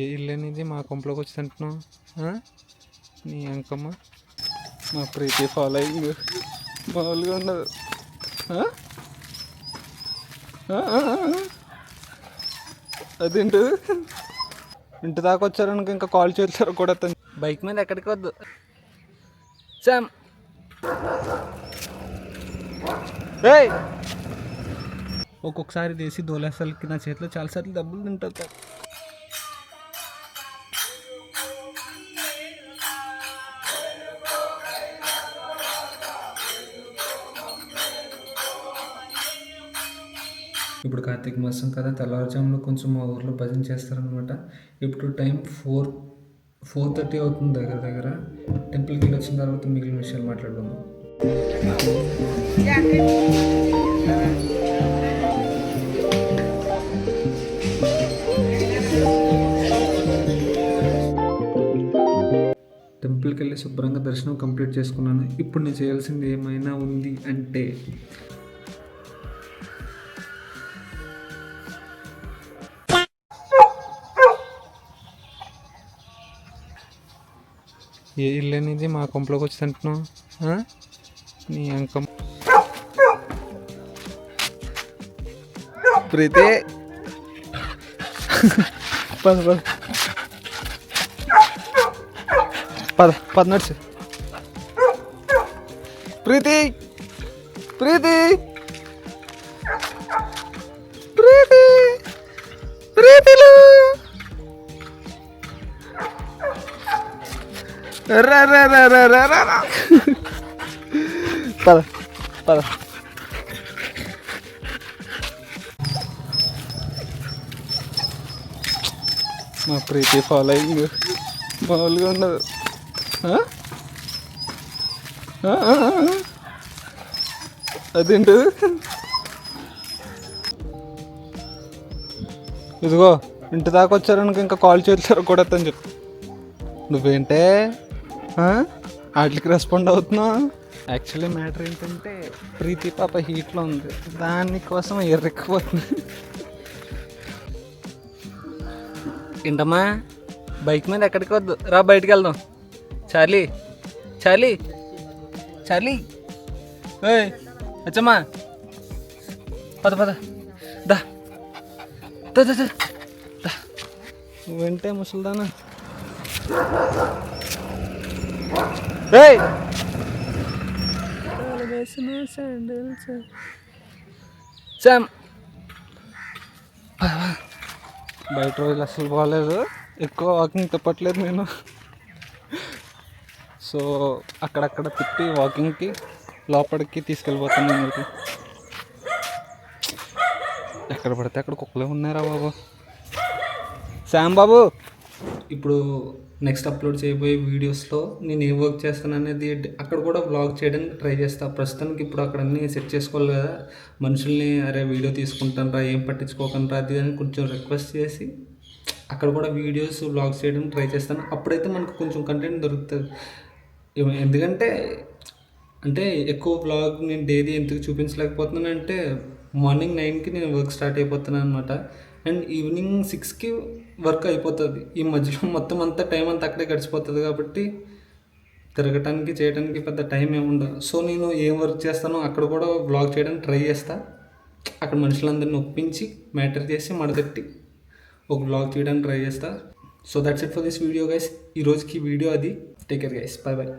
ఏ ఇల్లు అనేది మా కొంపలోకి వచ్చి తింటున్నావు? నీ అంకమ్మ మా ప్రీతి ఫాలోయింగ్ మామూలుగా ఉండదు. ఆ? ఆ, ఆ, ఆ, ఆ. అదేంటి ఇంటి దాకా వచ్చారనుకో ఇంకా కాల్ చేస్తారు కూడా. బైక్ మీద ఎక్కడికి వద్దు శామ్. ఏయ్, ఒక్కొక్కసారి దేశీ దోలేసలకి నా చేతిలో చాలాసార్లు డబ్బులు తింటుంది. ఇప్పుడు కార్తీక మాసం కదా, తెల్లవారుజాములో కొంచెం మా ఊర్లో భజన చేస్తారనమాట. ఇప్పుడు టైం 4:30 అవుతుంది దగ్గర దగ్గర. టెంపుల్కి వెళ్ళి వచ్చిన తర్వాత మిగిలిన విషయాలు మాట్లాడుకుందాం. టెంపుల్కి వెళ్ళి శుభ్రంగా దర్శనం కంప్లీట్ చేసుకున్నాను. ఇప్పుడు నేను చేయాల్సింది ఏమైనా ఉంది అంటే ఏ ఇల్లు అనేది మా కొంపలోకి వచ్చి తింటున్నావు? నీ అంకమ్మ ప్రీతి పద పద పద పద నడుచు. ప్రీతి ప్రీతి ప్రీతి ప్రీతిలు పద పద. మా ప్రీతి ఫాలోయింగ్ మామూలుగా ఉండదు. అదేంటి ఇదిగో ఇంటి దాకా వచ్చారనుకో ఇంకా కాల్ చేస్తారు కూడా అని చెప్పు. నువ్వేంటే వాటికి రెస్పాండ్ అవుతున్నావు? యాక్చువల్లీ మ్యాటర్ ఏంటంటే ప్రీతి పాప హీట్లో ఉంది, దానికోసం ఎర్రెక్కిపోతుంది. ఏంటమ్మా బైక్ మీద ఎక్కడికి వద్దు, రా బయటికి వెళ్దాం. చార్లీ చార్లీ చార్లీ ఏయ్ వచ్చమ్మా, పద పద దా దా దా దా. నువ్వేంటే ముసలిదానా? ఏయ్ శామ్, బయట రోజులు అసలు బాగాలేదు, ఎక్కువ వాకింగ్ తప్పట్లేదు నేను. సో అక్కడక్కడ తిప్పి వాకింగ్కి లోపలికి తీసుకెళ్ళిపోతాను నేను. ఎక్కడ పడితే అక్కడ కుక్కలే ఉన్నారా బాబు. శామ్ బాబు, ఇప్పుడు నెక్స్ట్ అప్లోడ్ చేయబోయే వీడియోస్లో నేను ఏం వర్క్ చేస్తాను అనేది అక్కడ కూడా వ్లాగ్ చేయడానికి ట్రై చేస్తాను. ప్రస్తుతానికి ఇప్పుడు అక్కడ అన్నీ సెట్ చేసుకోవాలి కదా, మనుషుల్ని అరే వీడియో తీసుకుంటాను రా, ఏం పట్టించుకోకుండా అది అని కొంచెం రిక్వెస్ట్ చేసి అక్కడ కూడా వీడియోస్ వ్లాగ్స్ చేయడానికి ట్రై చేస్తాను. అప్పుడైతే మనకు కొంచెం కంటెంట్ దొరుకుతుంది. ఎందుకంటే అంటే ఎక్కువ వ్లాగ్ నేను డైలీ ఎందుకు చూపించలేకపోతున్నాను అంటే మార్నింగ్ 9కి నేను వర్క్ స్టార్ట్ అయిపోతున్నాను అనమాట, అండ్ ఈవినింగ్ 6కి వర్క్ అయిపోతుంది. ఈ మధ్యలో మొత్తం అంతా టైం అంతా అక్కడే గడిచిపోతుంది కాబట్టి తిరగటానికి చేయడానికి పెద్ద టైం ఏమి ఉండదు. సో నేను ఏం వర్క్ చేస్తానో అక్కడ కూడా వ్లాగ్ చేయడానికి ట్రై చేస్తాను. అక్కడ మనుషులందరినీ ఒప్పించి మ్యాటర్ చేసి మడతెట్టి ఒక వ్లాగ్ చేయడానికి ట్రై చేస్తాను. So that's it for this video guys. ఈ రోజుకి వీడియో అది. Take care guys, bye bye.